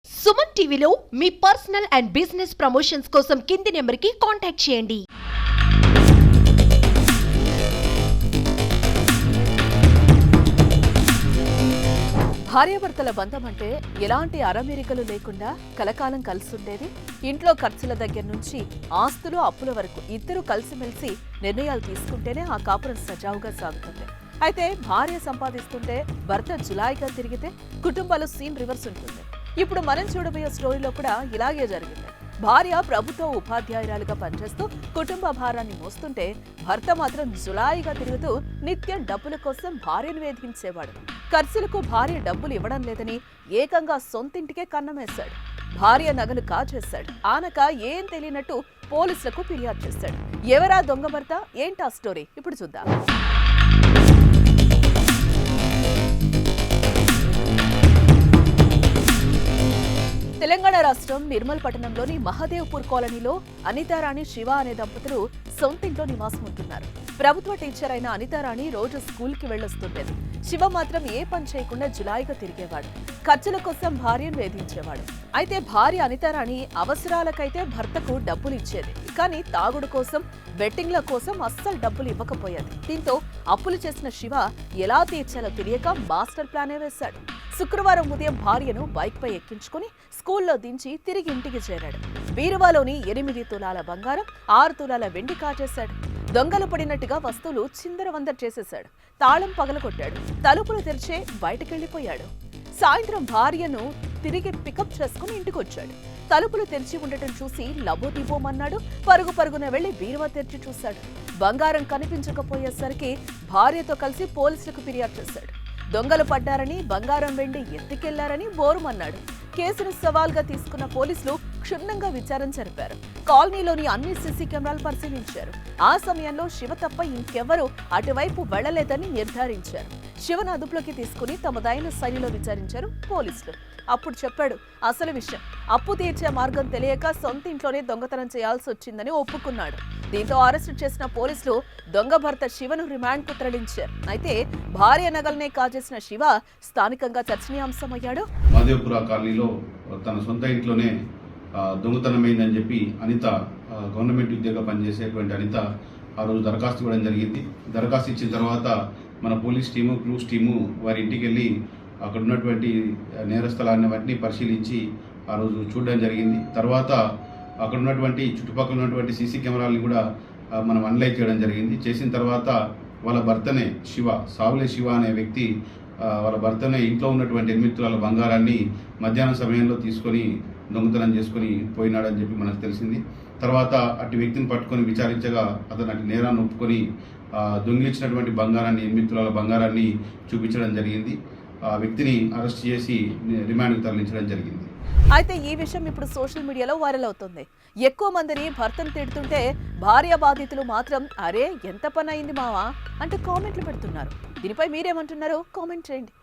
సుమన్ టీవీలో మీ personal and business promotions కోసం కింది నెంబర్కి కాంటాక్ట్ చేయండి. భార్యాభర్తల బంధం అంటే ఎలాంటి అరమేరికలు లేకుండా కలకాలం కలిసుండేది. ఇంట్లో ఖర్చుల దగ్గర నుంచి ఆస్తులు అప్పుల వరకు ఇద్దరు కలిసిమెలిసి నిర్ణయాలు తీసుకుంటేనే ఆ కాపురం సజావుగా సాగుతుంది. అయితే భార్య సంపాదిస్తుంటే భర్త జులాయిగా తిరిగితే కుటుంబాలు సీన్ రివర్స్ ఉంటుంది. ఇప్పుడు మనం చూడబోయే స్టోరీలో కూడా ఇలాగే జరిగింది. భార్య ప్రభుత్వ ఉపాధ్యాయురాలుగా పనిచేస్తూ కుటుంబ భారాన్ని మోస్తుంటే భర్త మాత్రం జులాయిగా తిరుగుతూ నిత్యం డబ్బుల కోసం భార్యను వేధించేవాడు. ఖర్చులకు భార్య డబ్బులు ఇవ్వడం లేదని ఏకంగా సొంతింటికే కన్నమేశాడు. భార్య నగలు కాజేశాడు. ఆనక ఏం తెలియనట్టు పోలీసులకు ఫిర్యాదు చేశాడు. ఎవరా దొంగ భర్త, ఏంటా స్టోరీ ఇప్పుడు చూద్దాం. తెలంగాణ రాష్ట్రం నిర్మల్ పట్టణంలోని మహదేవ్పూర్ కాలనీలో అనితారాణి, శివ అనే దంపతులు సొంతింట్లో నివాసం ఉంటున్నారు. ప్రభుత్వ టీచర్ అయిన అనితారాణి రోజు స్కూల్కి వెళ్ళొస్తుండేది. శివ మాత్రం ఏ పని చేయకుండా జులాయిగా తిరిగేవాడు. ఖర్చుల కోసం భార్యను వేధించేవాడు. అయితే భార్య అనితారాణి అవసరాలకైతే భర్తకు డబ్బులు ఇచ్చేది, కానీ తాగుడు కోసం, బెట్టింగ్ల కోసం అస్సలు డబ్బులు ఇవ్వకపోయేది. దీంతో అప్పులు చేసిన శివ ఎలా తీర్చాలో తెలియక మాస్టర్ ప్లానే వేశాడు. శుక్రవారం ఉదయం భార్యను బైక్ పై ఎక్కించుకుని స్కూల్లో దించి తిరిగి ఇంటికి చేరాడు. బీరువాలోని 8 తులాల బంగారం, 6 తులాల వెండి కాజేశాడు. దొంగలు పడినట్టుగా వస్తువులు చిందరవందర చేసేశాడు. తాళం పగలగొట్టాడు. తలుపులు తెరిచే బయటకెళ్లిపోయాడు. సాయంత్రం భార్యను తిరిగి పికప్ చేసుకుని ఇంటికొచ్చాడు. తలుపులు తెరిచి ఉండటం చూసి లబోదిబోమన్నాడు. పరుగున వెళ్లి బీరువా తెరిచి చూశాడు. బంగారం కనిపించకపోయేసరికి భార్యతో కలిసి పోలీసులకు ఫిర్యాదు చేశాడు. దొంగలు పడ్డారని, బంగారం వెండి ఎత్తికెళ్లారని బోరుమన్నాడు. కేసును సవాల్గా తీసుకున్న పోలీసులు క్షుణ్ణంగా విచారణ జరిపారు. కాలనీలోని అన్ని సీసీ కెమెరాలు పరిశీలించారు. ఆ సమయంలో శివ తప్ప ఇంకెవరూ అటువైపు వెళ్లలేదని నిర్ధారించారు. శివను అదుపులోకి తీసుకుని తమదైన శైలిలో విచారించారు పోలీసులు. అప్పుడు చెప్పాడు అసలు విషయం. అప్పు తీర్చే మార్గం తెలియక సొంత ఇంట్లోనే దొంగతనం చేయాల్సి వచ్చిందని ఒప్పుకున్నాడు. దీంతో అరెస్టు చేసిన పోలీసులు దొంగ భర్త శివను రిమాండ్కు తరలించారు. అయితే భార్య నగలనే కాజేసిన శివ స్థానికంగా చర్చనీయాంశమయ్యాడు. మహదేవ్పుర కాలనీలో తన సొంత ఇంట్లోనే దొంగతనమైందని చెప్పి అనిత, గవర్నమెంట్ ఉద్యోగ పనిచేసేటువంటి అనిత ఆ రోజు దరఖాస్తు ఇవ్వడం జరిగింది. దరఖాస్తు ఇచ్చిన తర్వాత మన పోలీస్ టీము, క్లూస్ టీము వారి ఇంటికి వెళ్ళి అక్కడ ఉన్నటువంటి నేరస్థలాన్ని వాటిని పరిశీలించి ఆ రోజు చూడడం జరిగింది. తర్వాత అక్కడ ఉన్నటువంటి చుట్టుపక్కల ఉన్నటువంటి సీసీ కెమెరాలని కూడా మనం అనలైజ్ చేయడం జరిగింది. చేసిన తర్వాత వాళ్ళ భర్తనే సావులే శివ అనే వ్యక్తి వాళ్ళ భర్తనే ఇంట్లో ఉన్నటువంటి 8 తులాల బంగారాన్ని మధ్యాహ్నం సమయంలో తీసుకొని దొంగతనం చేసుకొని పోయినాడని చెప్పి మనకు తెలిసింది. తర్వాత అటు వ్యక్తిని పట్టుకొని విచారించగా అతను అటు నేరాన్ని ఒప్పుకొని దొంగిలించినటువంటి బంగారాన్ని, 8 తులాల బంగారాన్ని చూపించడం జరిగింది. ఆ వ్యక్తిని అరెస్ట్ చేసి రిమాండ్కి తరలించడం జరిగింది. అయితే ఈ విషయం ఇప్పుడు సోషల్ మీడియాలో వైరల్ అవుతుంది. ఎక్కువ మందిని భర్తను తిడుతుంటే భార్య బాధితులు మాత్రం అరే ఎంత పని అయింది మావా అంటూ కామెంట్లు పెడుతున్నారు. దీనిపై మీరేమంటున్నారో కామెంట్ చేయండి.